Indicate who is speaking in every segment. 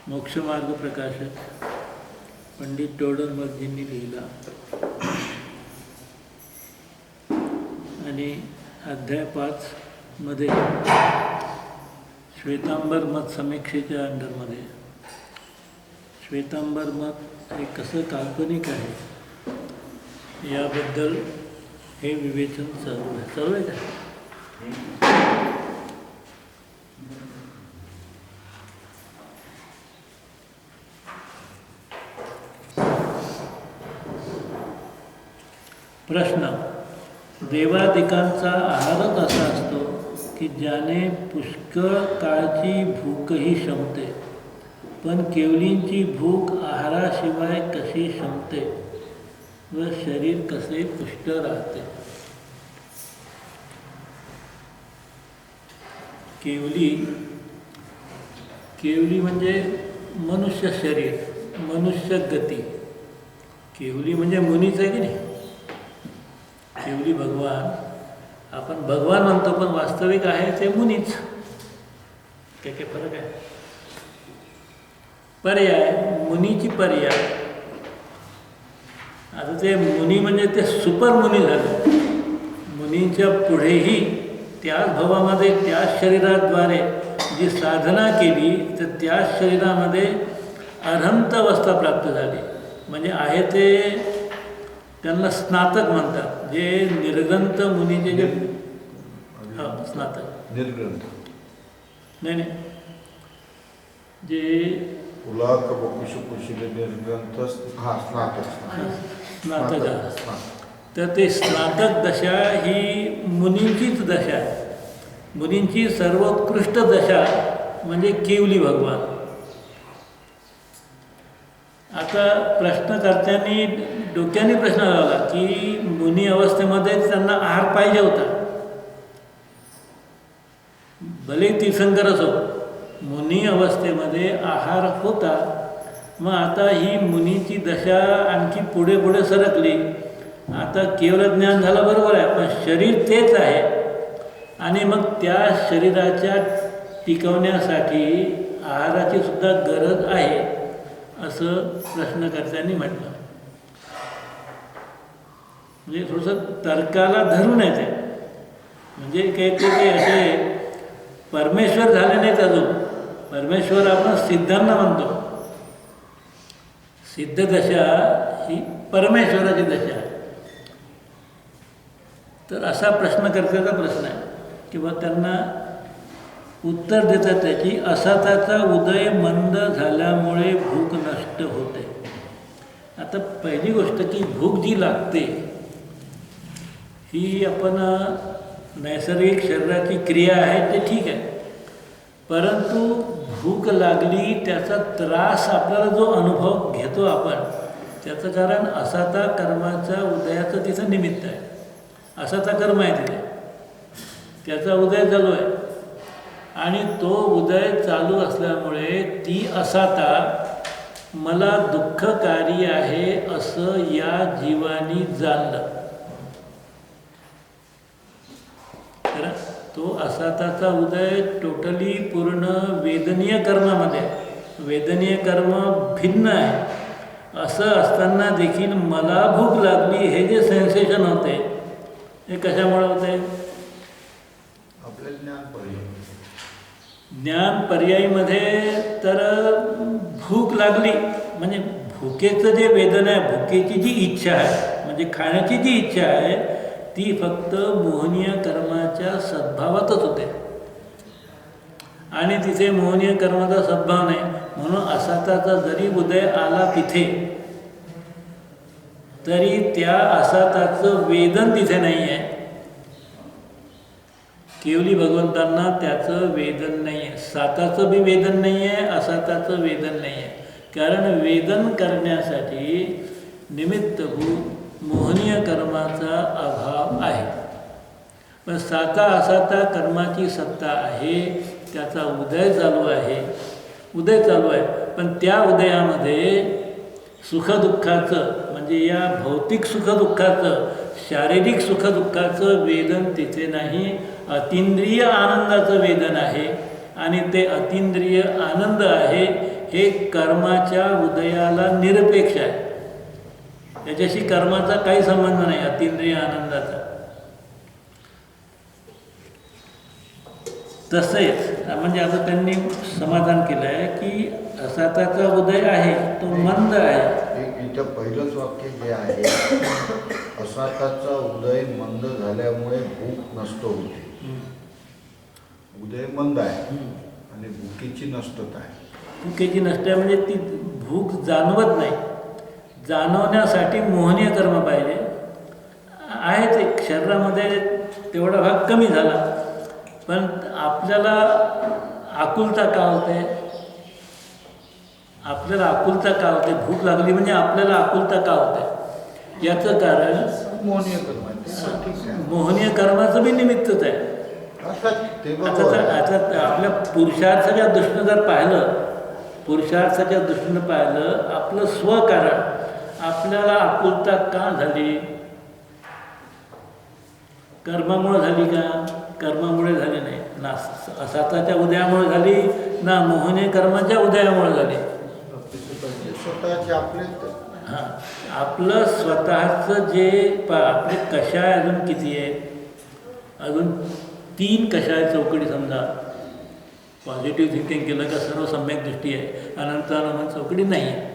Speaker 1: मोक्षमार्ग प्रकाशक पंडित टोडरमलजींनी लिहिला आणि अध्याय 5 मध्ये श्वेतांबर मत समीक्षेच्या अंडरमध्ये श्वेतांबर मत हे कसं काल्पनिक आहे याबद्दल हे विवेचन चालू आहे का? प्रश्न: देवादिकांचा आहारच असा असतो की ज्याने पुष्कळ काळची भूकही शमते, पण केवलींची भूक आहाराशिवाय कशी शमते व शरीर कसे पुष्ट राहते? केवली म्हणजे मनुष्य शरीर, मनुष्य गती. केवली म्हणजे मुनीच आहे की नाही? केवली भगवान, आपण भगवान म्हणतो पण वास्तविक आहे ते मुनीच. काय काय फरक आहे? पर्याय, मुनीची पर्याय. आता ते मुनी म्हणजे ते सुपर मुनी झाले. मुनींच्या पुढेही त्याच भवामध्ये त्याच शरीराद्वारे जी साधना केली तर त्याच शरीरामध्ये अर्हंत अवस्था प्राप्त झाली. म्हणजे आहे ते त्यांना स्नातक म्हणतात. जे निर्ग्रंथ मुनीचे जे स्नातक नाही जे स्नातक, तर ते स्नातक दशा ही मुनींचीच दशा आहे. मुनींची सर्वोत्कृष्ट दशा म्हणजे केवली भगवान. आता प्रश्नकर्त्यांनी डोक्याने प्रश्न लावला की मुनी अवस्थेमध्ये त्यांना आहार पाहिजे होता, भले तीर्थंकरच हो, मुनी अवस्थेमध्ये आहार होता. मग आता ही मुनीची दशा आणखी पुढे पुढे सरकली. आता केवळ ज्ञान झालं बरोबर आहे, पण शरीर तेच आहे आणि मग त्या शरीराच्या टिकवण्यासाठी आहाराची सुद्धा गरज आहे असं प्रश्नकर्त्यांनी म्हटलं. म्हणजे थोडंसं तर्काला धरून येते. म्हणजे काही ते असे परमेश्वर झाले नाहीत अजून. परमेश्वर आपण सिद्धांना म्हणतो. सिद्ध दशा ही परमेश्वराची दशा आहे. तर असा प्रश्नकर्त्याचा प्रश्न आहे किंवा त्यांना उत्तर देतात त्याची. असाताचा उदय मंद झाल्यामुळे भूक नष्ट होते. आता पहिली गोष्ट की भूक जी लागते ही आपण नैसर्गिक शरीराची क्रिया आहे ते ठीक आहे, परंतु भूक लागली त्याचा त्रास आपल्याला जो अनुभव घेतो आपण त्याचं कारण असाता कर्माच्या उदयाचं तिथं निमित्त आहे. असाता कर्म आहे तिथे, त्याचा उदय चालू आहे आणि तो उदय चालू असल्यामुळे ती असाता मला दुःखकारी आहे असं या जीवानी जाणलं. तर तो असाताचा उदय टोटली पूर्ण वेदनीय कर्मामध्ये, वेदनीय कर्म भिन्न आहे. असं असताना देखील मला भूक लागली हे जे सेन्सेशन होते हे कशामुळे होते?
Speaker 2: आपले
Speaker 1: ज्ञान पर्यायीमध्ये तर भूक लागली म्हणजे भुकेचं जे वेदना आहे, भुकेची जी इच्छा आहे म्हणजे खाण्याची जी इच्छा आहे ती फक्त मोहनीय कर्माच्या सद्भावातच होते आणि तिथे मोहनीय कर्माचा सद्भाव नाही. म्हणून असाताचा जरी उदय आला तिथे तरी त्या असाताचं वेदन तिथे नाही आहे. केवली भगवंतांना त्याचं वेदन नाही आहे. साताचं बी वेदन नाही आहे, असाताचं वेदन नाही आहे. कारण वेदन करण्यासाठी निमित्तभूत मोहनीय कर्माचा अभाव आहे. पण साता असाता कर्माची सत्ता आहे, त्याचा उदय चालू आहे, उदय चालू आहे. पण त्या उदयामध्ये सुखदुःखाचं म्हणजे या भौतिक सुखदुःखाचं, शारीरिक सुखदुःखाचं वेदन तिथे नाही. अतींद्रिय आनंदाचं वेदन आहे आणि ते अतींद्रिय आनंद आहे हे कर्माच्या उदयाला निरपेक्ष आहे. त्याच्याशी कर्माचा काही संबंध नाही, अतींद्रिय आनंदाचा. तसेच म्हणजे आता त्यांनी समाधान केलं आहे की असाताचा उदय आहे तो मंद आहे.
Speaker 2: इथं पहिलंच वाक्य जे आहे, असाताचा उदय मंद झाल्यामुळे भूक नष्ट होते. उदय मंद आहे आणि भूकेची नष्टता आहे.
Speaker 1: भूकेची नष्ट आहे म्हणजे ती भूक जाणवत नाही. जाणवण्यासाठी मोहनीय कर्म पाहिजे. आहे ते शरीरामध्ये तेवढा भाग कमी झाला, पण आपल्याला आकुलता का होते? आपल्याला आकुलता का होते? भूक लागली म्हणजे आपल्याला आकुलता का होते? याचं कारण
Speaker 2: मोहनीय कर्म आहे. ठीक आहे.
Speaker 1: मोहनीय कर्माचं बी निमित्तच आहे.
Speaker 2: ते बरोबर आहे.
Speaker 1: आता आपल्या पुरुषार्थाच्या दृष्टीनं जर पाहिलं, पुरुषार्थाच्या दृष्टीनं पाहिलं, आपलं स्वकारण आपल्याला आकुलता का झाली? कर्मामुळे झाली का? कर्मामुळे झाली नाही ना, असाताच्या उदयामुळे झाली ना, मोहनीय कर्माच्या उदयामुळे झाली.
Speaker 2: स्वतःचे आपले
Speaker 1: हां, आपलं स्वतःचं जे आपले कषाय अजून किती आहे? अजून 3 कषाय चौकडी. समजा पॉझिटिव्ह थिंकिंग केलं का सर्व सम्यक दृष्टी आहे, अनंतानंद चौकडी नाही आहे.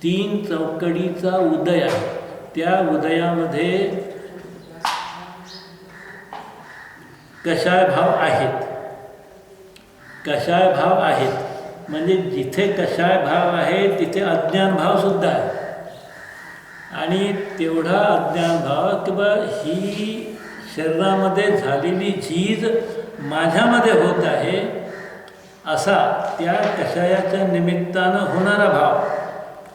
Speaker 1: 3 चौकडीचा उदय आहे. त्या उदयामध्ये कषाय भाव आहेत. कषाय भाव आहेत म्हणजे जिथे कषाय भाव आहे तिथे अज्ञान भाव सुद्धा आहे. आणि तेवढा अज्ञान भाव किंवा ही शरीरामध्ये झालेली झीज माझ्यामध्ये होत आहे असा त्या कषायाच्या निमित्तानं होणारा भाव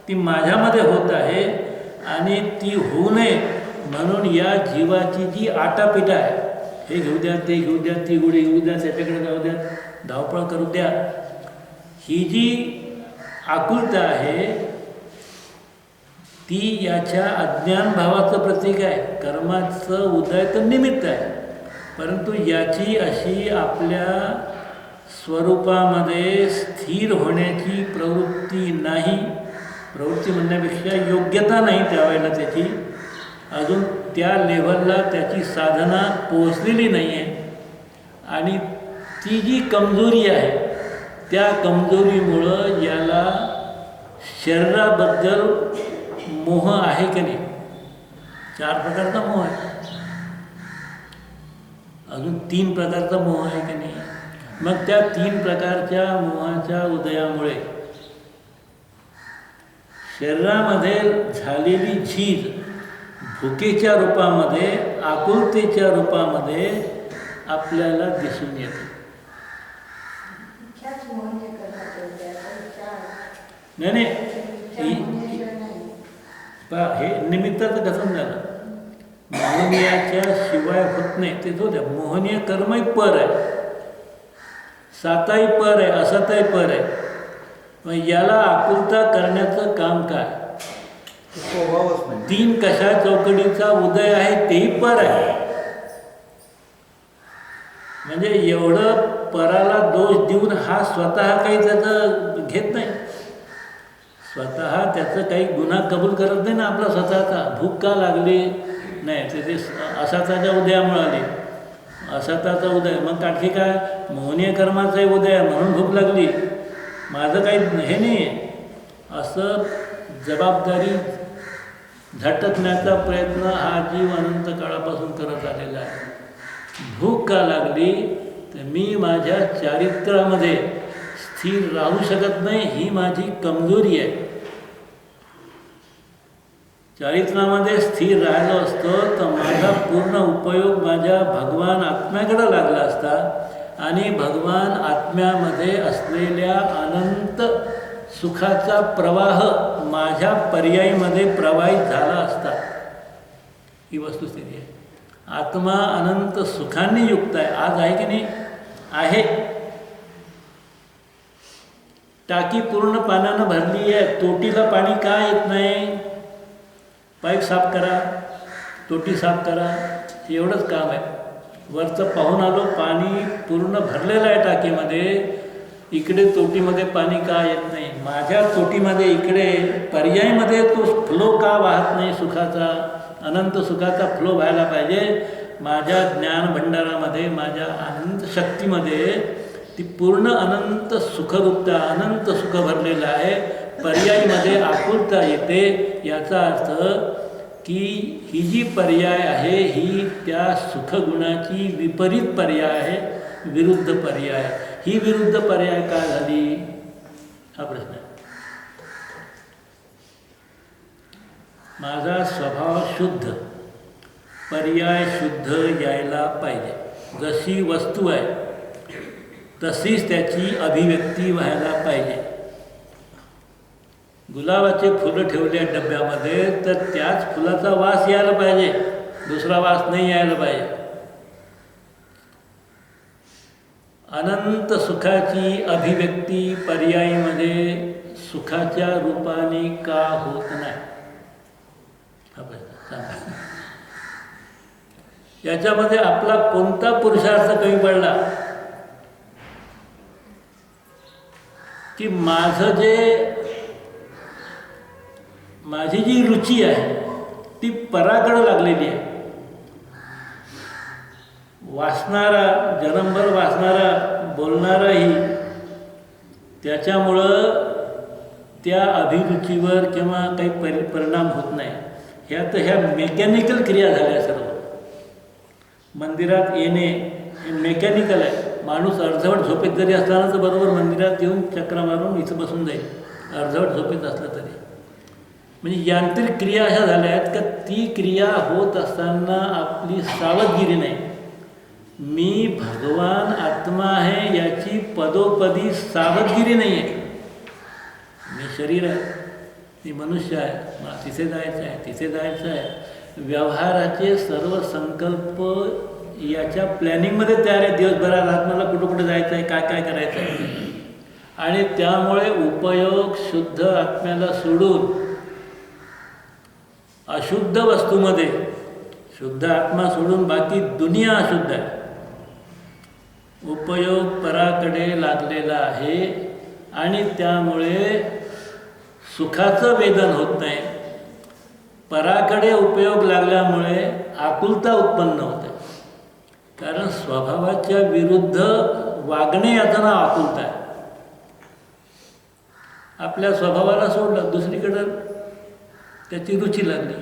Speaker 1: ती माझ्यामध्ये होत आहे. आणि ती होऊ नये म्हणून या जीवाची जी आटापिटा आहे, हे घेऊ द्या, ते घेऊ द्या, ती गुढी घेऊ द्या, त्याच्याकडे जाऊ द्या, धावपळ करू द्या, ही जी आकुलता आहे ती याच्या अज्ञान भावाचं प्रतीक आहे. कर्माचं उदय तर निमित्त आहे, परंतु याची अशी आपल्या स्वरूपामध्ये स्थिर होण्याची प्रवृत्ती नाही. प्रवृत्ती म्हणण्यापेक्षा योग्यता नाही त्यावेळेला त्याची. अजून त्या लेव्हलला त्याची साधना पोहोचलेली नाही आहे. आणि ती जी कमजोरी आहे त्या कमजोरीमुळं याला शरीराबद्दल मोह आहे की नाही? 4 प्रकारचा मोह आहे. अजून 3 प्रकारचा मोह आहे की नाही? मग त्या 3 प्रकारच्या मोहाच्या उदयामुळे शरीरामध्ये झालेली झीज भुकेच्या रूपामध्ये, आकुलतेच्या रूपामध्ये आपल्याला दिसून येते. नाही हे निमित्ताचं कथन झालं. मोहनीयाच्या शिवाय होत नाही ते जो द्या. मोहनीय कर्मही पर आहे, साताही पर आहे, असाताही पर आहे. मग याला आकुलता करण्याचं काम काय?
Speaker 2: स्वभावच नाही.
Speaker 1: 3 कषाय चौकडीचा उदय आहे तेही पर आहे. म्हणजे एवढं पराला दोष देऊन हा स्वतः काही त्याचं घेत नाही. स्वतः त्याचं काही गुन्हा कबूल करत नाही ना आपला स्वतःचा. भूक का लागली? नाही, ते असाताच्या उदयामुळे आली. असाताचा उदय मग आणखी काय? मोहनीय कर्माचाही उदय आहे म्हणून भूक लागली. माझं काही हे नाही आहे असं जबाबदारी झटकण्याचा प्रयत्न हा जीव अनंत काळापासून करत आलेला आहे. भूक का लागली तर मी माझ्या चारित्र्यामध्ये स्थिर राहू शकत नाही, ही माझी कमजोरी आहे. चारित्र्यामध्ये स्थिर राहिलो असतो तर माझा पूर्ण उपयोग माझ्या भगवान आत्म्याकडे लागला असता आणि भगवान आत्म्यामध्ये असलेल्या अनंत सुखाचा प्रवाह माझ्या पर्यायीमध्ये प्रवाहित झाला असता. ही वस्तुस्थिती आहे. आत्मा अनंत सुखांनी युक्त आहे. आज आहे की नाही? आहे. टाकी पूर्ण पाण्यानं भरली आहे, तोटीला पाणी का येत नाही? पाईप साफ करा, तोटी साफ करा, एवढंच काम आहे. वरचं पाहून आलो, पाणी पूर्ण भरलेलं आहे टाकीमध्ये, इकडे तोटीमध्ये पाणी का येत नाही, माझ्या तोटीमध्ये इकडे पर्यायीमध्ये तो फ्लो का वाहत नाही सुखाचा, अनंत सुखाचा फ्लो व्हायला पाहिजे. माझ्या ज्ञान भंडारामध्ये, माझ्या अनंत शक्तीमध्ये ती पूर्ण अनंत सुखरूपता, अनंत सुख भरलेलं आहे. पर्यायीमध्ये आकुलता येते. याचा अर्थ की ही जी पर्याय आहे ही त्या सुखगुणाची विपरीत पर्याय आहे, विरुद्ध पर्याय. ही विरुद्ध पर्याय का झाली हा प्रश्न आहे. माझा स्वभाव शुद्ध, पर्याय शुद्ध यायला पाहिजे. जशी वस्तू आहे तशीच त्याची अभिव्यक्ती व्हायला पाहिजे. गुलाबाचे फुलं ठेवले डब्यामध्ये तर त्याच फुलाचा वास यायला पाहिजे, दुसरा वास नाही यायला पाहिजे. अनंत सुखाची अभिव्यक्ती पर्यायीमध्ये सुखाच्या रूपाने का होत नाही हा प्रश्न सांगा. याच्यामध्ये आपला कोणता पुरुषार्थ कमी पडला की माझी जी रुची आहे ती पराकडे लागलेली आहे. वाचणारा, जन्मभर वाचणारा, बोलणाराही त्याच्यामुळं त्या अभिरुचीवर किंवा काही परिणाम होत नाही. ह्या मेकॅनिकल क्रिया झाल्या सर्व. मंदिरात येणे हे मेकॅनिकल आहे. माणूस अर्धवट झोपेत जरी असताना तर बरोबर मंदिरात येऊन चक्र मारून इथं बसून जाईल, अर्धवट झोपेत असलं तरी. म्हणजे यांत्रिक क्रिया अशा झाल्या आहेत का ती क्रिया होत असताना आपली सावधगिरी नाही. मी भगवान आत्मा आहे याची पदोपदी सावधगिरी नाही आहे. मी शरीर आहे, मी मनुष्य आहे, मला तिथे जायचं आहे, तिथे जायचं आहे. व्यवहाराचे सर्व संकल्प याच्या प्लॅनिंगमध्ये तयार आहे. दिवसभरात आत्म्याला कुठं कुठं जायचं आहे, काय काय करायचं आहे. आणि त्यामुळे उपयोग शुद्ध आत्म्याला सोडून अशुद्ध वस्तूमध्ये, शुद्ध आत्मा सोडून बाकी दुनिया अशुद्ध आहे. उपयोग पराकडे लागलेला आहे आणि त्यामुळे सुखाचं वेदन होत नाही. पराकडे उपयोग लागल्यामुळे आकुलता उत्पन्न होते. कारण स्वभावाच्या विरुद्ध वागणे याचं नाव आकुलता आहे. आपल्या स्वभावाला सोडलं, दुसरीकडं त्याची रुची लागली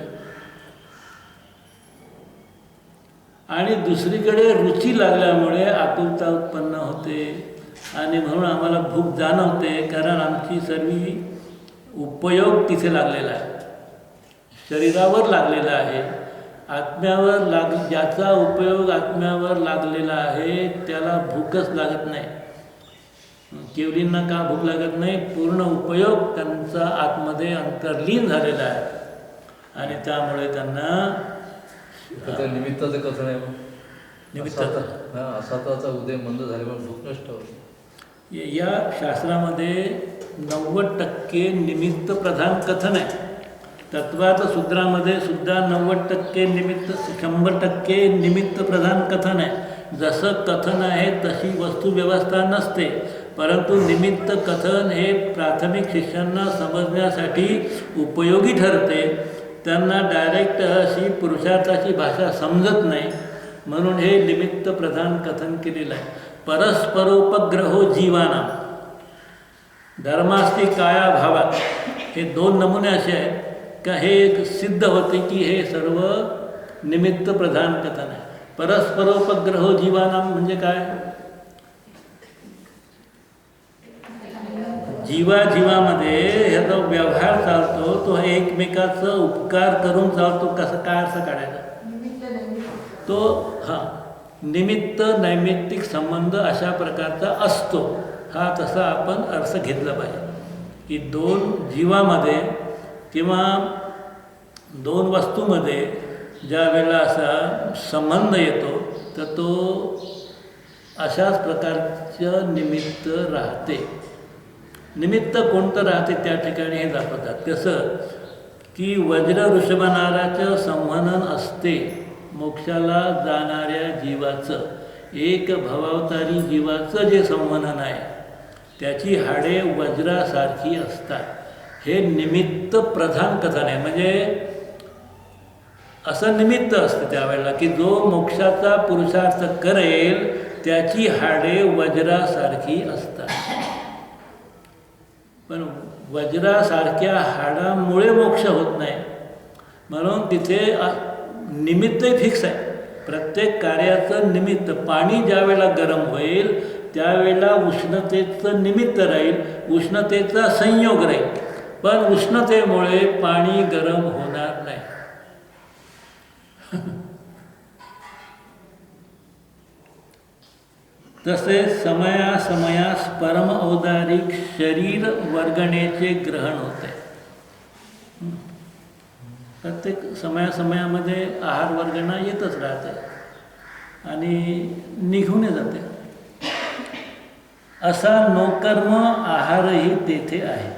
Speaker 1: आणि दुसरीकडे रुची लागल्यामुळे आकुलता उत्पन्न होते आणि म्हणून आम्हाला भूक जाणवते. कारण आमची सर्व उपयोग तिथे लागलेला आहे, शरीरावर लागलेला आहे. आत्म्यावर ज्याचा उपयोग आत्म्यावर लागलेला आहे त्याला भूकच लागत नाही. केवलींना का भूक लागत नाही? पूर्ण उपयोग त्यांचा आतमध्ये अंतर्लीन झालेला आहे आणि त्यामुळे त्यांना
Speaker 3: निमित्ताचं कथन आहे.
Speaker 1: निमित्ताचं
Speaker 3: असाताचा उदय मंद झाल्यामुळे भूक नष्ट होते.
Speaker 1: या शास्त्रामध्ये 90% निमित्त प्रधान कथन आहे. तत्वात सूत्रामध्ये सुद्धा 90% निमित्त, 100% निमित्त प्रधान कथन आहे. जसं कथन आहे तशी वस्तुव्यवस्था नसते, परंतु निमित्त कथन हे प्राथमिक शिष्यांना समजण्यासाठी उपयोगी ठरते. त्यांना डायरेक्ट अशी पुरुषार्थाची भाषा समजत नाही म्हणून हे निमित्त प्रधान कथन केलेलं आहे. परस्परोपग्रहो जीवाना धर्मास्ती काया भावात, हे 2 नमुने असे आहेत का हे एक सिद्ध होते की हे सर्व निमित्त प्रधान कथन आहे. परस्परोपग्रहो जीवाना म्हणजे काय? जीवाजीवामध्ये ह्याचा व्यवहार चालतो, तो एकमेकाचा उपकार करून चालतो. कसं काय अर्थ काढायचा तो? निमित्त नैमित्तिक संबंध अशा प्रकारचा असतो. हा तसा आपण अर्थ घेतला पाहिजे की 2 जीवामध्ये किंवा 2 वस्तूमध्ये ज्या वेळेला असा संबंध येतो तर तो अशाच प्रकारचं निमित्त राहते. निमित्त कोणतं राहते त्या ठिकाणी हे दाखवतात. कसं की वज्र ऋषभनाराचं संवहन असते मोक्षाला जाणाऱ्या जीवाचं, एक भवावतारी जीवाचं जे संवहन आहे त्याची हाडे वज्रासारखी असतात. हे निमित्त प्रधान कथन आहे. म्हणजे असं निमित्त असतं त्यावेळेला की जो मोक्षाचा पुरुषार्थ करेल त्याची हाडे वज्रासारखी असतात. पण वज्रासारख्या हाडामुळे मोक्ष होत नाही. म्हणून तिथे निमित्तही फिक्स आहे. प्रत्येक कार्याचं निमित्त. पाणी ज्या वेळेला गरम होईल त्यावेळेला उष्णतेचं निमित्त राहील, उष्णतेचा संयोग राहील. पण उष्णतेमुळे पाणी गरम होणार नाही. तसेच समयासमयास परम औदारिक शरीर वर्गणेचे ग्रहण होते. प्रत्येक समयामध्ये आहार वर्गणा येतच राहते आणि निघून जाते. असा नोकर्म आहारही तेथे आहे.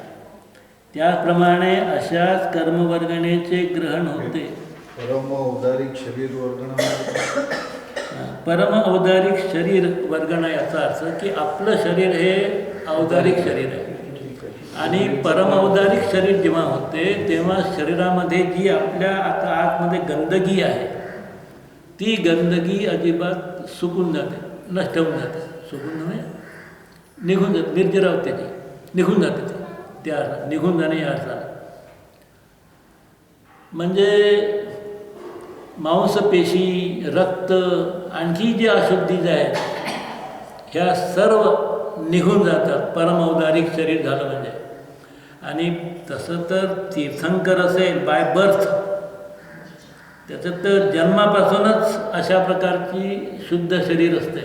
Speaker 1: त्याप्रमाणे अशाच कर्मवर्गणेचे ग्रहण होते.
Speaker 2: परम औदारिक शरीर वर्गणा.
Speaker 1: परम औदारिक शरीर वर्गणा याचा अर्थ की आपलं शरीर हे औदारिक शरीर आहे आणि परम औदारिक शरीर जेव्हा होते तेव्हा शरीरामध्ये जी आपल्या आता आतमध्ये गंदगी आहे ती गंदगी अजिबात सुकून जाते, नष्ट होऊन जाते. सुकून म्हणजे निघून जाते, निर्जरावते ती, निघून जाते ती. त्या निघून जाणे या अर्थाला म्हणजे मांसपेशी, रक्त, आणखी जे अशुद्धी आहेत ह्या सर्व निघून जातात परम औदारिक शरीर झालं म्हणजे. आणि तसं तर तीर्थंकर असेल बाय बर्थ, त्याचं तर जन्मापासूनच अशा प्रकारची शुद्ध शरीर असते.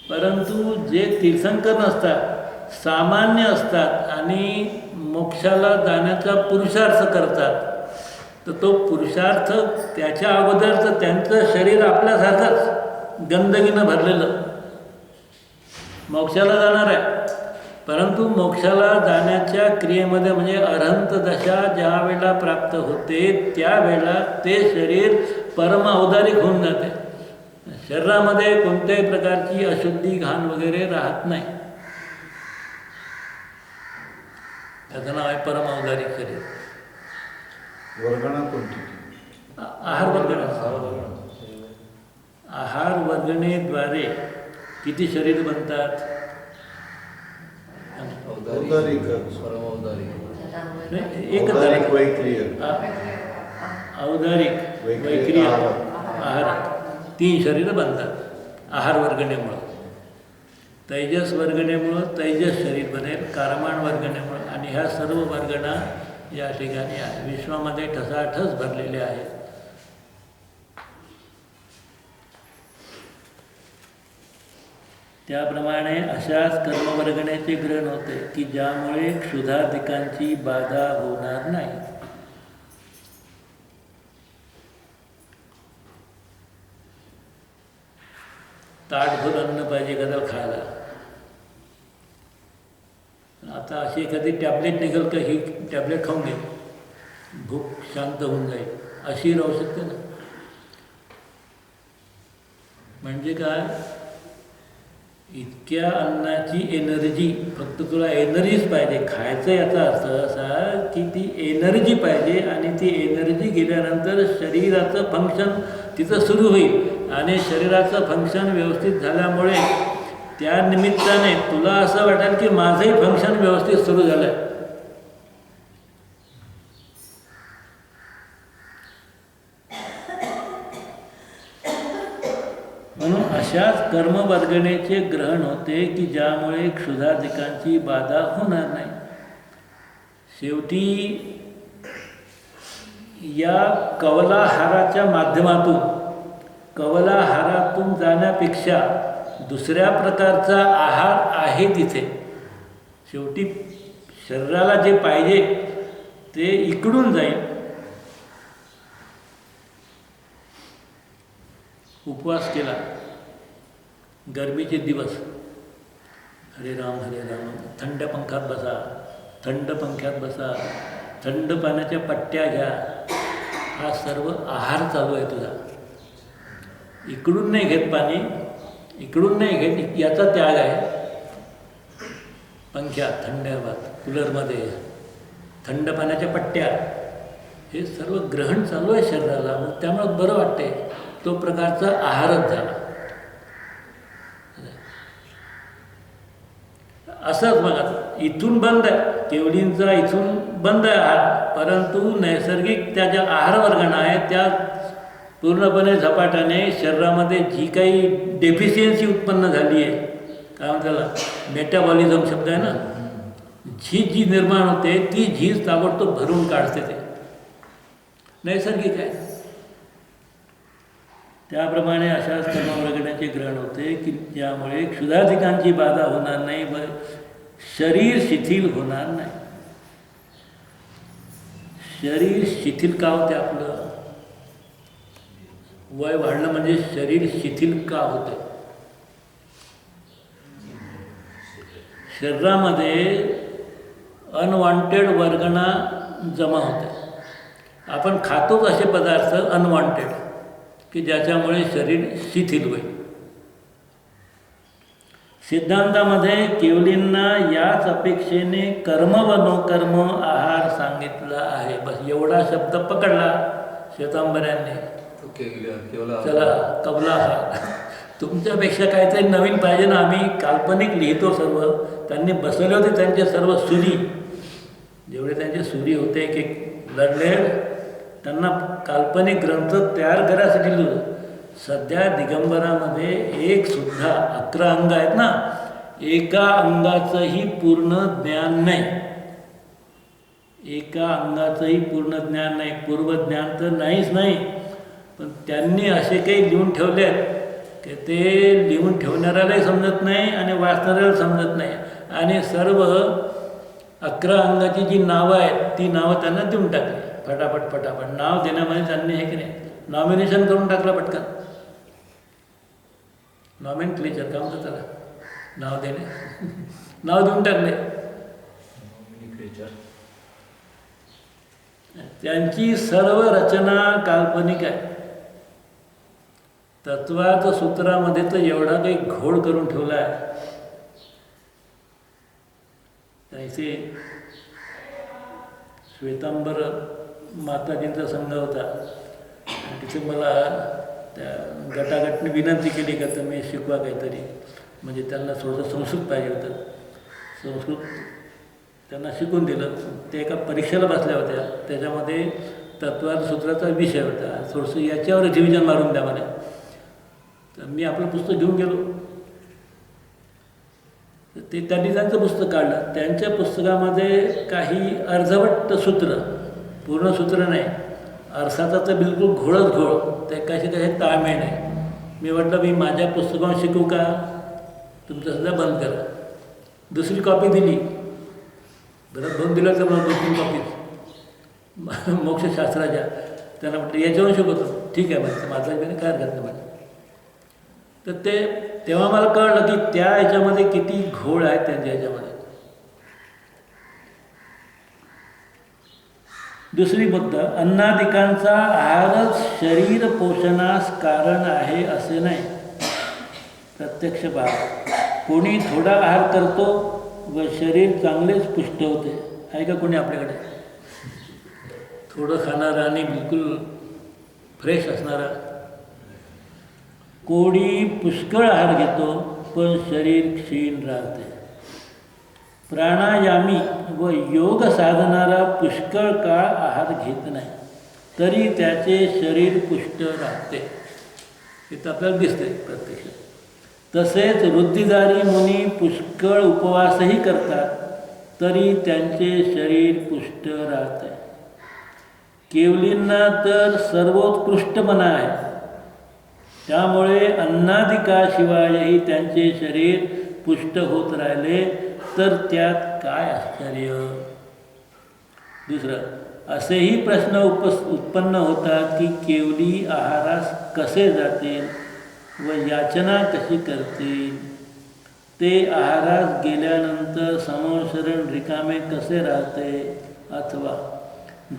Speaker 1: परंतु जे तीर्थंकर नसतात, सामान्य असतात आणि मोक्षाला जाण्याचा पुरुषार्थ करतात, तर तो पुरुषार्थ त्याच्या अगोदरचं त्यांचं शरीर आपल्यासारखंच गंदगीनं भरलेलं मोक्षाला जाणार आहे. परंतु मोक्षाला जाण्याच्या क्रियेमध्ये म्हणजे अरहंत दशा ज्या वेळेला प्राप्त होते त्यावेळेला ते शरीर परम औदारिक होऊन जाते. शरीरामध्ये कोणत्याही प्रकारची अशुद्धी, घाण वगैरे राहत नाही. त्याचं नाव आहे परम औदारिक शरीर.
Speaker 2: वर्गणा कोणती?
Speaker 1: आहार वर्गणा. आहार वर्गणेद्वारे किती शरीर बनतात? एकच औदारिक वैक्रिय आहार 3 शरीर बनतात आहार वर्गणेमुळं. तैजस वर्गणेमुळं तैजस शरीर बनेल, कारमाण वर्गणेमुळं. आणि ह्या सर्व वर्गणा या ठिकाणी आहे, विश्वामध्ये ठसाठस भरलेले आहेत. त्याप्रमाणे अशाच कर्मवर्गणेचे ग्रहण होते की ज्यामुळे क्षुधाधिकांची बाधा होणार नाही. ताटभर अन्न पाहिजे एखाद्याला खायला. आता अशी एखादी टॅबलेट निघेल का ही टॅबलेट खाऊन घे, भूक शांत होऊन जाईल, अशी राहू शकते ना. म्हणजे काय, इतक्या अन्नाची एनर्जी, फक्त तुला एनर्जीच पाहिजे. खायचं याचा अर्थ असा की ती एनर्जी पाहिजे आणि ती एनर्जी गेल्यानंतर शरीराचं फंक्शन तिचं सुरू होईल आणि शरीराचं फंक्शन व्यवस्थित झाल्यामुळे त्या निमित्ताने तुला असं वाटेल की माझंही फंक्शन व्यवस्थित सुरू झालं आहे. म्हणून अशाच कर्मवर्गणेचे ग्रहण होते की ज्यामुळे क्षुधाधिकांची बाधा होणार नाही. शेवटी या कवलाहाराच्या माध्यमातून, कवलाहारातून जाण्यापेक्षा दुसऱ्या प्रकारचा आहार आहे तिथे. शेवटी शरीराला जे पाहिजे ते इकडून जाईल. उपवास केला, गरमीचे दिवस, हरे राम हरे राम, थंड पंख्यात बसा, थंड पंख्यात बसा, थंड पाण्याच्या पट्ट्या घ्या, हा सर्व आहार चालू आहे तुझा. इकडून नाही घेत पाणी, इकडून नाही घेत, याचा त्याग आहे. पंख्या, थंड हवात, कूलरमध्ये थंड पाण्याच्या पट्ट्या, हे सर्व ग्रहण चालू आहे शरीराला, मग त्यामुळे बरं वाटते. तो प्रकारचा आहारच झाला. असंच बघा, इथून बंद आहे, केवढींचा इथून बंद आहे आहार, परंतु नैसर्गिक त्या ज्या आहार वर्गांना आहे त्या पूर्णपणे झपाट्याने शरीरामध्ये जी काही डेफिशियन्सी उत्पन्न झाली आहे, काय म्हणतात त्याला, मेटाबॉलिझम शब्द आहे ना, झीज जी निर्माण होते ती झीज ताबडतोब भरून काढते. ते नैसर्गिक आहे. त्याप्रमाणे अशा कर्मवर्गण्याचे ग्रहण होते की ज्यामुळे क्षुधाधिकांची बाधा होणार नाही व शरीर शिथिल होणार नाही. शरीर शिथिल का होते? आपलं वय वाढलं म्हणजे शरीर शिथिल का होते? शरीरामध्ये अनवॉन्टेड वर्गणा जमा होते. आपण खातोच असे पदार्थ अनवॉन्टेड की ज्याच्यामुळे शरीर शिथिल होईल. सिद्धांतामध्ये केवलींना याच अपेक्षेने कर्म व नोकर्म आहार सांगितला आहे. बस एवढा शब्द पकडला श्वेतांबऱ्यांनी, चला कबला आहार. तुमच्यापेक्षा काहीतरी नवीन पाहिजे ना. आम्ही काल्पनिक लिहितो सर्व. त्यांनी बसवले होते त्यांचे सर्व सुरी, जेवढे त्यांचे सुरी होते एक एक लढले, त्यांना काल्पनिक ग्रंथ तयार करायसाठी लिहिलं. सध्या दिगंबरामध्ये एक सुद्धा 11 अंग आहेत ना, एका अंगाचंही पूर्ण ज्ञान नाही. एका अंगाचंही पूर्ण ज्ञान नाही. पूर्वज्ञान तर नाहीच नाही, पण त्यांनी असे काही लिहून ठेवले आहेत की ते लिहून ठेवणाऱ्यालाही समजत नाही आणि वाचणाऱ्याला समजत नाही. आणि सर्व 11 अंगाची जी नावं आहेत ती नावं त्यांना देऊन टाकली फटाफट. नाव देण्यामध्ये त्यांनी हे की नाही नॉमिनेशन करून टाकलं पटकन. नॉमेनक्लेचर का म्हणतात त्याला, नाव देणे, नाव देऊन टाकले. त्यांची सर्व रचना काल्पनिक आहे. तत्वात सूत्रामध्ये तर एवढा काही घोळ करून ठेवला आहे. इथे श्वेतांबर माताजींचा संघ होता. तिथे मला त्या गटागटने विनंती केली का तुम्ही शिकवा काहीतरी, म्हणजे त्यांना थोडंसं संस्कृत पाहिजे होतं. संस्कृत त्यांना शिकून दिलं. ते एका परीक्षेला बसल्या होत्या, त्याच्यामध्ये तत्वात सूत्राचा विषय होता. थोडंसं याच्यावर रिव्हिजन मारून द्या मला. तर मी आपलं पुस्तक घेऊन गेलो. ते त्यांनी त्यांचं पुस्तक काढलं. त्यांच्या पुस्तकामध्ये काही अर्धवट सूत्र, पूर्ण सूत्र नाही, अर्थाचा तर बिलकुल घोळच घोळ, ते कसे ताळमेळ नाही. मी म्हटलं मी माझ्या पुस्तकावर शिकू का, तुमचं सध्या बंद करा. दुसरी कॉपी दिली, घरात भरून दिलं तर मला 2-3 कॉपीज मोक्षशास्त्राच्या. त्यांना म्हटलं याच्यावर शिकवतो. ठीक आहे म्हणजे माझा काय हरकत नाही म्हटलं. तर ते तेव्हा मला कळलं की त्या ह्याच्यामध्ये किती घोळ आहे त्यांच्या ह्याच्यामध्ये. दुसरी बुद्ध, अन्नादिकांचा आहारच शरीर पोषणास कारण आहे असे नाही. प्रत्यक्ष पहा, कोणी थोडा आहार करतो व शरीर चांगलेच पुष्ट होते. आहे का कोणी आपल्याकडे थोडं खाणारा आणि बिलकुल फ्रेश असणारा? कोणी पुष्कळ आहार घेतो पण शरीर क्षीण राहते. प्राणायामी व योग साधणारा पुष्कळ काळ आहार घेत नाही तरी त्याचे शरीर पुष्ट राहते. हे तर आपल्याला दिसते प्रत्यक्ष. तसेच वृद्धिधारी मुनी पुष्कळ उपवासही करतात तरी त्यांचे शरीर पुष्ट राहते. केवलींना तर सर्वोत्कृष्टपणा आहे, त्यामुळे अन्नादिकाशिवायही त्यांचे शरीर पुष्ट होत राहिले तर त्यात काय आश्चर्य. दुसरं, असेही प्रश्न उत्पन्न होतात की केवली आहारास कसे जातील व याचना कशी करतील. ते आहारास गेल्यानंतर समोशरण रिकामे कसे राहते. अथवा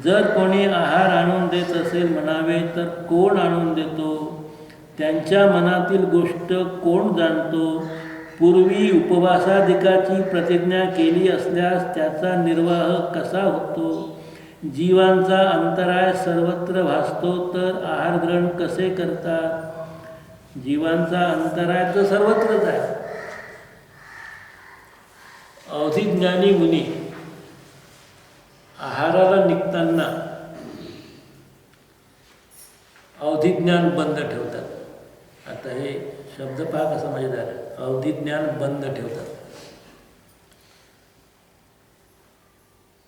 Speaker 1: जर कोणी आहार आणून देत असेल म्हणावे तर कोण आणून देतो, त्यांच्या मनातील गोष्ट कोण जाणतो. पूर्वी उपवासाधिकाची प्रतिज्ञा केली असल्यास त्याचा निर्वाह कसा होतो? जीवांचा अंतराय सर्वत्र भासतो तर आहार ग्रहण कसे करतात? जीवांचा अंतराय तर सर्वत्रच आहे. अवधिज्ञानी मुनी आहाराला निघताना अवधिज्ञान बंद ठेवतात. आता हे शब्द पहा कसं मजेदार आहे. अवधिज्ञान बंद ठेवतात.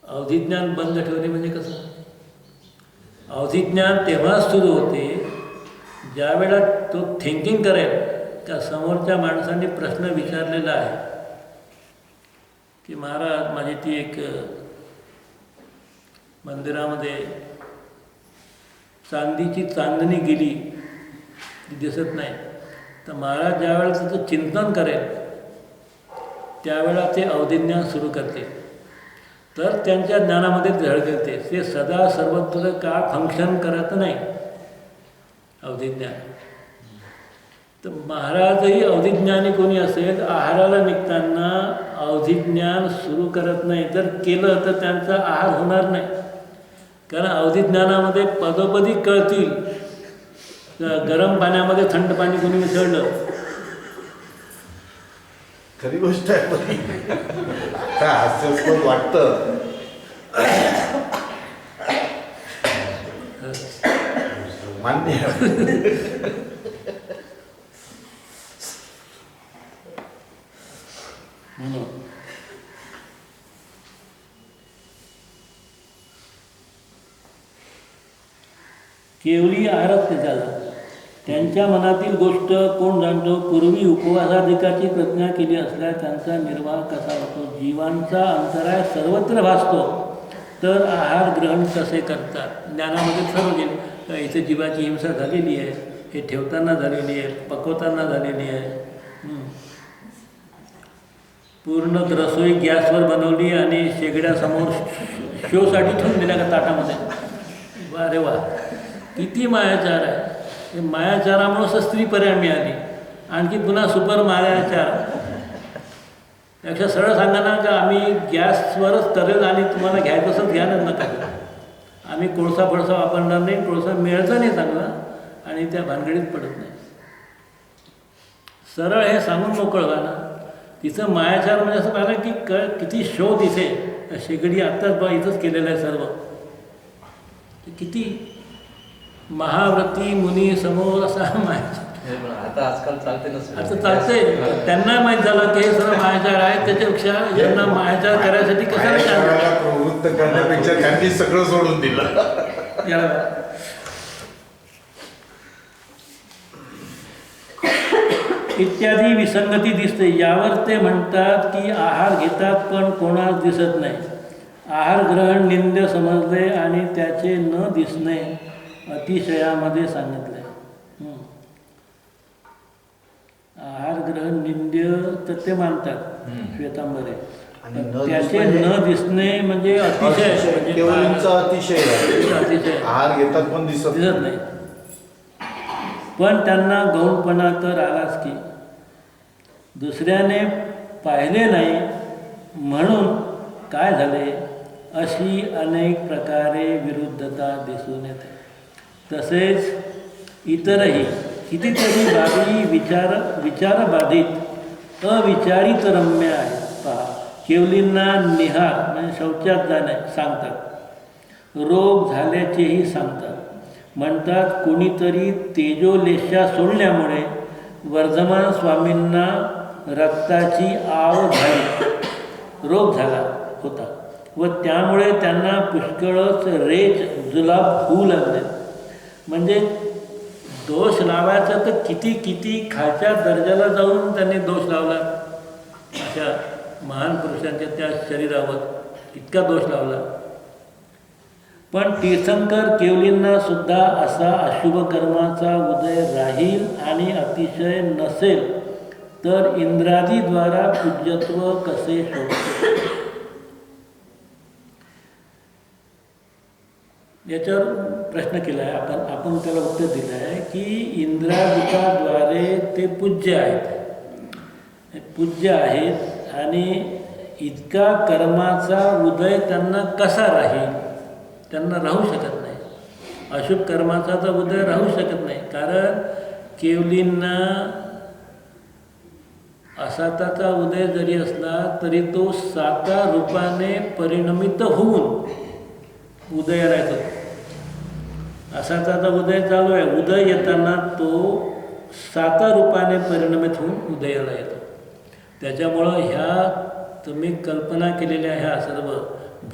Speaker 1: अवधिज्ञान बंद ठेवणे म्हणजे कसं? अवधिज्ञान तेव्हाच सुरू होते ज्या वेळा तो थिंकिंग करेल का समोरच्या माणसाने प्रश्न विचारलेला आहे की महाराज माझी ती एक मंदिरामध्ये चांदीची चांदणी गेली ती दिसत नाही. तर महाराज ज्यावेळेला त्याचं चिंतन करेल त्यावेळेला ते अवधिज्ञान सुरू करते. तर त्यांच्या ज्ञानामध्ये धड करते. ते सदा सर्वत्र का फंक्शन करत नाही अवधिज्ञान. तर महाराजही अवधिज्ञानी कोणी असेल आहाराला निघताना अवधिज्ञान सुरू करत नाही. जर केलं तर त्यांचा आहार होणार नाही. कारण अवधिज्ञानामध्ये पदोपदी कळतील. गरम पाण्यामध्ये थंड पाणी कोणी मिसळलं.
Speaker 2: खरी गोष्ट आहे. काय हास्यास्पद वाटतं. मान्य आहे.
Speaker 1: केवली आहारच ते झाला. त्यांच्या मनातील गोष्ट कोण जाणतो? पूर्वी उपवासाधिकाची प्रतिज्ञा केली असल्यास त्यांचा निर्वाह कसा होतो? जीवांचा अंतराय सर्वत्र भासतो तर आहार ग्रहण कसे करतात? ज्ञानामध्ये सर्व गेले. इथे जीवाची हिंसा झालेली आहे, हे ठेवताना झालेली आहे, पकवताना झालेली आहे. पूर्ण रसोई गॅसवर बनवली आणि शेगड्यासमोर शोसाठी ठेवून दिल्या का ताटामध्ये. वा रे वा, किती मायाचार आहे. हे मायाचारामुळं स्त्री पर्याय मिळाली. आणखी पुन्हा सुपर मायाचार. त्यापेक्षा सरळ सांगा ना का आम्ही गॅसवरच तरेल आणि तुम्हाला घ्यायचं असं घ्यायला नका. आम्ही कोळसा फळसा वापरणार नाही. कोळसा मिळायचा नाही चांगला आणि त्या भानगडीत पडत नाही. सरळ हे सांगून मोकळं व्हा ना. तिचं मायाचार म्हणजे असं पाहिलं की किती शोध इथे शेगडी आत्ताच इथंच केलेलं आहे सर्व. किती महाव्रती मुनी समोर असा मायाचार.
Speaker 3: आता आजकाल चालते नसतं.
Speaker 1: आता चालतंय. त्यांना माहीत झालं की हे सर्व मायाचार आहे. त्याच्यापेक्षा यांना मायाचार करायसाठी कशाला
Speaker 2: प्रवृत्त करण्यापेक्षा त्यांनी सगळं सोडून दिलं.
Speaker 1: इत्यादी विसंगती दिसते. यावर ते म्हणतात की आहार घेतात पण कोणास दिसत नाही. आहार ग्रहण निंद्य समजले आणि त्याचे न दिसणे अतिशयामध्ये सांगितले. आहार ग्रहण निंद्य तर ते मानतात श्वेतांबरे. त्याचे न दिसणे म्हणजे अतिशय.
Speaker 2: अतिशय आहार घेतात पण दिसत
Speaker 1: नाही. पण त्यांना गौणपणा तर आलाच की दुसऱ्याने पाहिले नाही म्हणून काय झाले, अशी अनेक प्रकारे विरुद्धता दिसून येते. तसेच इतरही कितीतरी बाबी विचारबाधित अविचारित रम्य आहेत. पहा, केवलींना निहार म्हणजे शौचात जाणे सांगतात. रोग झाल्याचेही सांगतात. म्हणतात कोणीतरी तेजोलेशा सोडल्यामुळे वर्धमान स्वामींना रक्ताची आव झाली, रोग झाला होता व त्यामुळे त्यांना पुष्कळच रेच जुलाब होऊ लागले. म्हणजे दोष लावायचा तर किती किती खालच्या दर्जाला जाऊन त्यांनी दोष लावला. अशा महान पुरुषांच्या त्या शरीरावर इतका दोष लावला. पण तीर्थंकर केवलींना सुद्धा असा अशुभ कर्माचा उदय राहील आणि अतिशय नसेल तर इंद्रादीद्वारा पूज्यत्व कसे शोधते. याच्यावर प्रश्न केला आहे आपण त्याला उत्तर दिलं आहे की इंद्रादिकाद्वारे ते पूज्य आहेत. पूज्य आहेत आणि इतका कर्माचा उदय त्यांना कसा राहील? त्यांना राहू शकत नाही. अशुभ कर्माचा तर उदय राहू शकत नाही, कारण केवलींना असाताचा उदय जरी असला तरी तो साता रूपाने परिणमित होऊन उदयाला येतो. असाताचा उदय चालू आहे, उदय येताना तो साता रूपाने परिणमित होऊन उदयाला येतो. त्याच्यामुळं ह्या तुम्ही कल्पना केलेल्या ह्या सर्व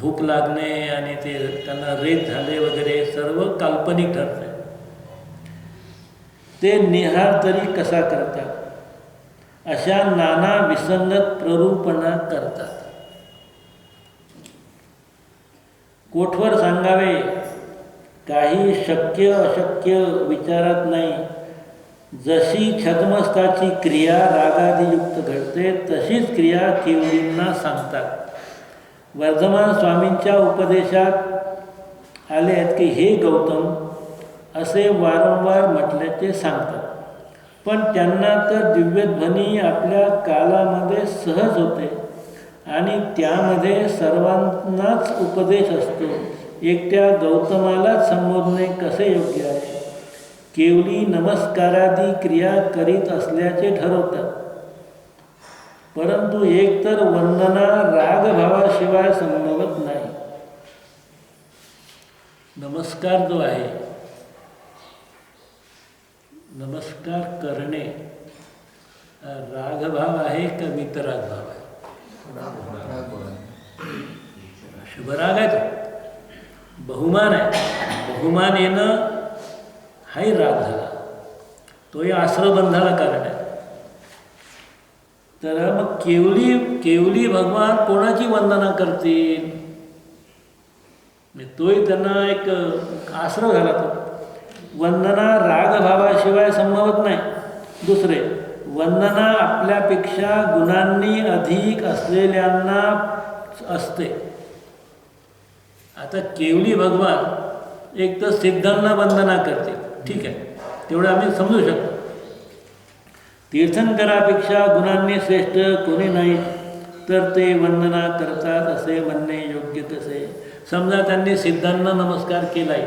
Speaker 1: भूक लागणे आणि ते त्यांना रेत झाले वगैरे सर्व काल्पनिक ठरते. ते निहार तरी कसा करतात? अशा नाना विसंगत प्ररूपणा करतात. कोठवर सांगावे, काही शक्य अशक्य विचारात नाही. जशी छद्मस्ताची क्रिया रागादियुक्त घडते तशीच क्रिया केवलींना सांगतात. वर्धमान स्वामींच्या उपदेशात आले आहेत की हे गौतम असे वारंवार म्हटल्याचे सांगतात. पण त्यांना तर दिव्यध्वनी आपल्या कालामध्ये सहज होते आणि त्यामध्ये सर्वांनाच उपदेश असतो. एकट्या गौतमालाच संबोधणे कसे योग्य आहे? केवली नमस्कारादी क्रिया करीत असल्याचे ठरवतात, परंतु एकतर वंदना रागभावाशिवाय संभवत नाही. नमस्कार जो आहे, नमस्कार करणे रागभाव आहे का वितराग भाव आहे? शुभराग आहे तो, बहुमान आहे. बहुमान येणं हाही राग झाला, तोही आश्रयबंधाला कारण आहे. तर मग केवली भगवान कोणाची वंदना करतील? तोही त्यांना एक आश्रय झाला. तो वंदना रागभावाशिवाय संभवत नाही. दुसरे, वंदना आपल्यापेक्षा गुणांनी अधिक असलेल्यांना असते. आता केवली भगवान एक तर सिद्धांना वंदना करते, ठीक आहे, तेवढं आम्ही समजू शकतो. तीर्थंकरापेक्षा गुणांनी श्रेष्ठ कोणी नाही तर ते वंदना करतात असे म्हणणे योग्य कसे? समजा त्यांनी सिद्धांना नमस्कार केलाय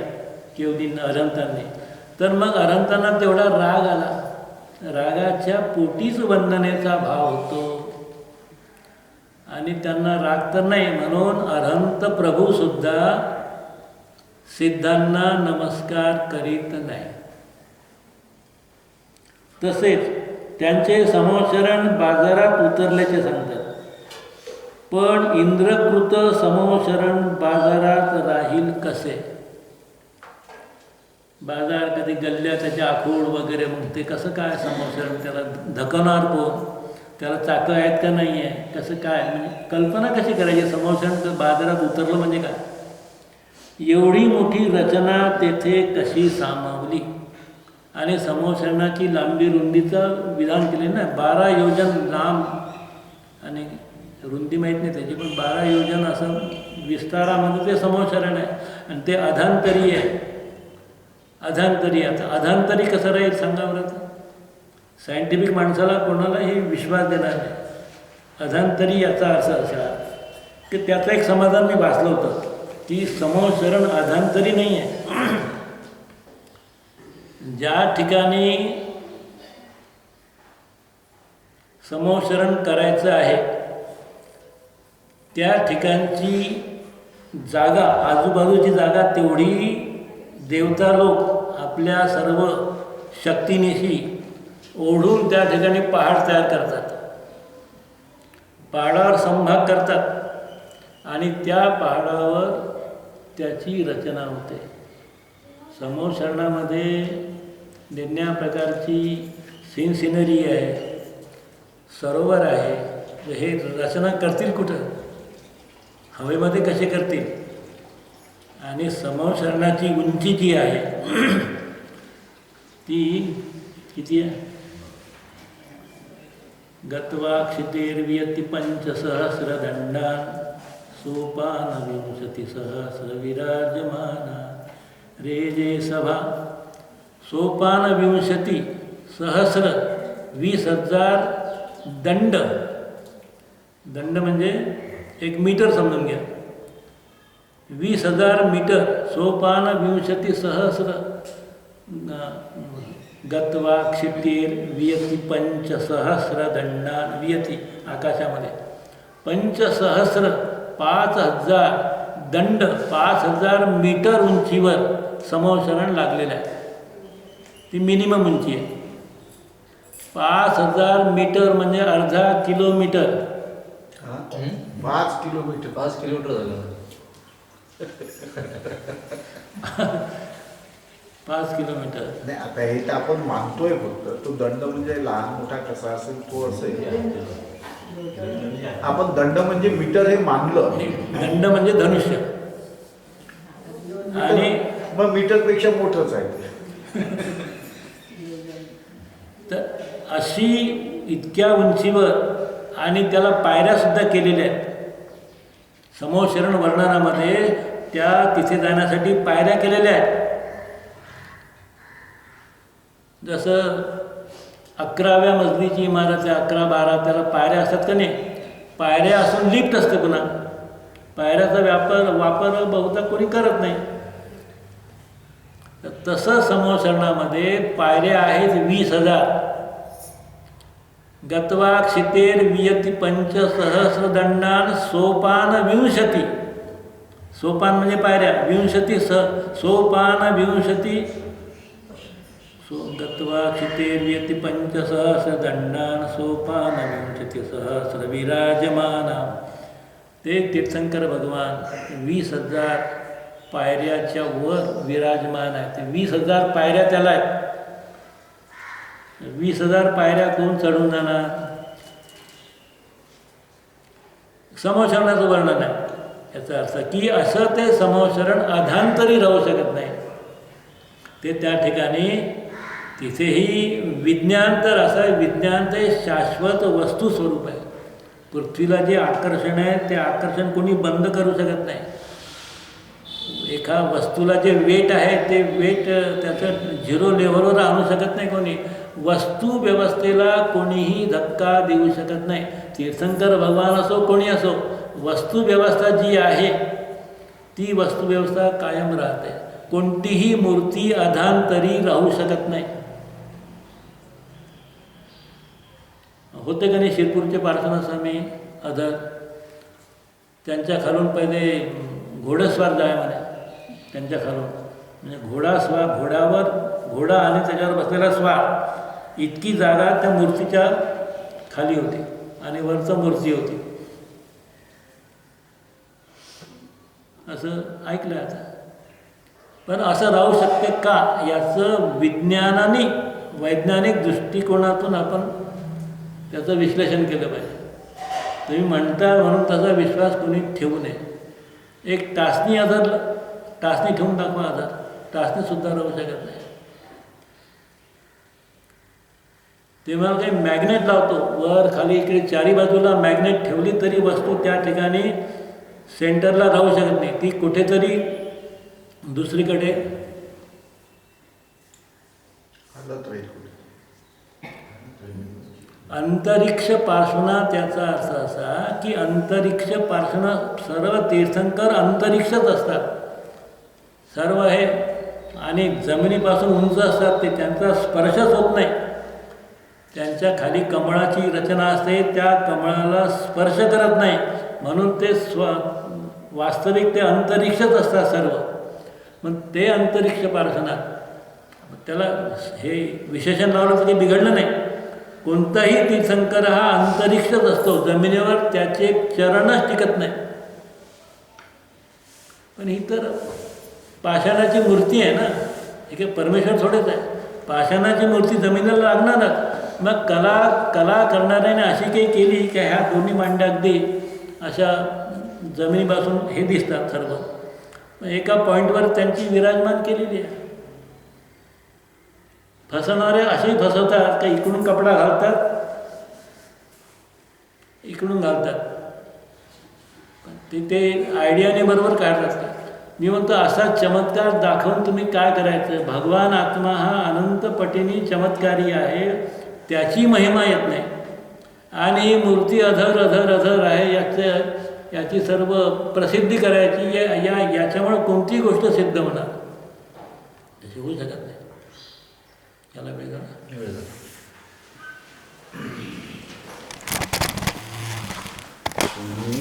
Speaker 1: केवलींना, अरहंतांनी, तर मग अरहंतांना तेवढा राग आला. रागाच्या पोटीच वंदनेचा भाव होतो आणि त्यांना राग तर नाही, म्हणून अरहंत प्रभूसुद्धा सिद्धांना नमस्कार करीत नाही. तसेच त्यांचे समोशरण बाजारात उतरल्याचे सांगतात. पण इंद्रकृत समोशरण बाजारात राहील कसे? बाजार कधी गल्ल्या त्याचे आखूड वगैरे, मग ते कसं काय समोशरण? त्याला धकवणार कोण? त्याला चाकं आहेत का नाही आहे? कसं काय? म्हणजे कल्पना कशी करायची? समोशरण बाजारात उतरलं म्हणजे काय? एवढी मोठी रचना तेथे कशी सामावली? आणि समोशरणाची लांबी रुंदीचं विधान केले ना, 12 योजन लांब आणि रुंदी माहीत नाही त्याची, पण 12 योजन असं विस्तारामध्ये ते समोशरण आहे. आणि ते अधांतरी आहे. अधांतरी, आता अधांतरी कसं राहील सांगा बरं? सायंटिफिक माणसाला कोणालाही विश्वास देणार नाही. अधांतरी याचा अर्थ असा की त्याचं एक समाधान मी वाचलं होतं की समोशरण अधांतरी नाही आहे. ज्या ठिकाणी समोशरण करायचं आहे त्या ठिकाणची जागा, आजूबाजूची जागा तेवढी देवता लोक आपल्या सर्व शक्तीनिशी ओढून त्या ठिकाणी पहाड तयार करतात, पहाडावर संभाग करतात आणि त्या पहाडावर त्याची रचना होते. समोशरणामध्ये निन्या प्रकारची सिनरी आहे, सरोवर आहे. हे रचना करतील कुठं? हवेमध्ये कसे करतील? आणि समोशरणाची उंची जी आहे ती किती आहे? गत्वा क्षितेर्वियति 5,000 सोपान 20,000 विराजमाना रेजे सभा. सोपान 20,000 20,000 दंड दंड म्हणजे 1 मीटर समजून घ्या. 20,000 मीटर सोपान 20,000 गत्वा क्षितीर वियती 5,000 दंडान वियती. आकाशामध्ये 5,000 5,000 दंड 5,000 मीटर उंचीवर समोसरण लागलेलं आहे. ती मिनिमम उंची आहे. 5,000 मीटर म्हणजे अर्धा किलोमीटर.
Speaker 2: 5 किलोमीटर.
Speaker 3: 5 किलोमीटर झालं.
Speaker 1: 5 किलोमीटर.
Speaker 2: नाही, आता हे तर आपण मानतोय फक्त. तो दंड म्हणजे लहान मोठा कसा असेल तो असेल. आपण दंड म्हणजे मीटर हे मानलं.
Speaker 1: दंड म्हणजे धनुष्य. आणि
Speaker 2: मग मीटरपेक्षा मोठंच आहे ते.
Speaker 1: तर अशी इतक्या उंचीवर आणि त्याला पायऱ्यासुद्धा केलेल्या आहेत. समोशरण वर्णनामध्ये त्या तिथे जाण्यासाठी पायऱ्या केलेल्या आहेत. जसं 11व्या मजलीची इमारत आहे, 11-12, त्याला पायऱ्या असतात का नाही. पायऱ्या असून लिफ्ट असते पुन्हा. पायऱ्याचा वापर बहुधा कोणी करत नाही. तसं समोसरणामध्ये पायऱ्या आहेत 20,000. गत्वा क्षितेर वियती 5,000 दंडान सोपान 20. सोपान म्हणजे पायऱ्या. 20 सोपान 20. गत्वा क्षितेर वियती 5,000 दंडान सोपान 20,000 विराजमान. ते तीर्थंकर भगवान 20,000 पायऱ्याच्या वर विराजमान आहे. ते 20,000 पायऱ्या त्याला आहेत. 20,000 पायऱ्या कोण चढून जाणार. समोसरणाचं वर्णन आहे. याचा अर्थ की असं ते समोसरण अधांतरी राहू शकत नाही. ते त्या ठिकाणी तिथेही विज्ञान तर असं विज्ञान ते शाश्वत वस्तू स्वरूप आहे. पृथ्वीला जे आकर्षण आहे ते आकर्षण कोणी बंद करू शकत नाही. एका वस्तूला जे वेट आहे ते वेट त्याचं 0 लेव्हलवर आणू शकत नाही कोणी. वस्तू व्यवस्थेला कोणीही धक्का देऊ शकत नाही. तीर्थंकर भगवान असो कोणी असो, वस्तू व्यवस्था जी आहे ती वस्तू व्यवस्था कायम राहते. कोणतीही मूर्ती अधांतरी राहू शकत नाही. होते का नाही शिरपूरचे पार्श्वनाथ स्वामी अधर, त्यांच्या खालून पहिले घोडस्वार जाय म्हणे. त्यांच्या खालून म्हणजे घोड्यावर घोडा आणि त्याच्यावर बसलेला स्वार, इतकी जागा त्या मूर्तीच्या खाली होती आणि वरचं मूर्ती होती. असं ऐकलं आता. पण असं राहू शकते का याचं विज्ञानाने वैज्ञानिक दृष्टिकोनातून आपण त्याचं विश्लेषण केलं पाहिजे. तुम्ही म्हणता म्हणून त्याचा विश्वास कोणी ठेवू नये. एक टाचणी टाचणी ठेवून दाखवा. टाचणीसुद्धा राहू शकत नाही. तेव्हा काही मॅग्नेट लावतो वर खाली इकडे चारी बाजूला मॅग्नेट ठेवली तरी वस्तू त्या ठिकाणी सेंटरला राहू शकत नाही. ती कुठेतरी दुसरीकडे अंतरिक्ष पार्श्वनाथ. त्याचा अर्थ असा की अंतरिक्ष पार्श्वनाथ सर्व तीर्थंकर अंतरिक्षच असतात. सर्व हे आणि जमिनीपासून उंच असतात. ते त्यांचा स्पर्शच होत नाही. त्यांच्या खाली कमळाची रचना असते, त्या कमळाला स्पर्श करत नाही. म्हणून ते वास्तविक ते अंतरिक्षच असतात सर्व. मग ते अंतरिक्ष पार्श्वनाथ, त्याला हे विशेषण लावलं तर काही बिघडलं नाही. कोणताही तीर्थंकर हा अंतरिक्षच असतो. जमिनीवर त्याचे चरणच टिकत नाही. पण ही तर पाषाणाची मूर्ती आहे ना. हे काही परमेश्वर थोडेच आहे. पाषाणाची मूर्ती जमिनीला लागणारच. मग कला करणाऱ्याने अशी काही केली की ह्या दोन्ही मांड्या अगदी अशा जमिनीपासून हे दिसतात सर्व. मग एका पॉईंटवर त्यांची विराजमान केलेली आहे. फसवणारे असेही फसवतात का इकडून कपडा घालतात, इकडून घालतात. ते आयडियाने बरोबर काढतात. मी म्हणतो असा चमत्कार दाखवून तुम्ही काय करायचं. भगवान आत्मा हा अनंत पटीने चमत्कारी आहे. त्याची महिमा येत नाही. आणि मूर्ती अधर अधर अधर आहे याची सर्व प्रसिद्धी करायची याच्यामुळे कोणतीही गोष्ट सिद्ध होणार तशी होऊ शकत नाही. याला वेगळं
Speaker 3: वेळ झाला.
Speaker 2: तुम्ही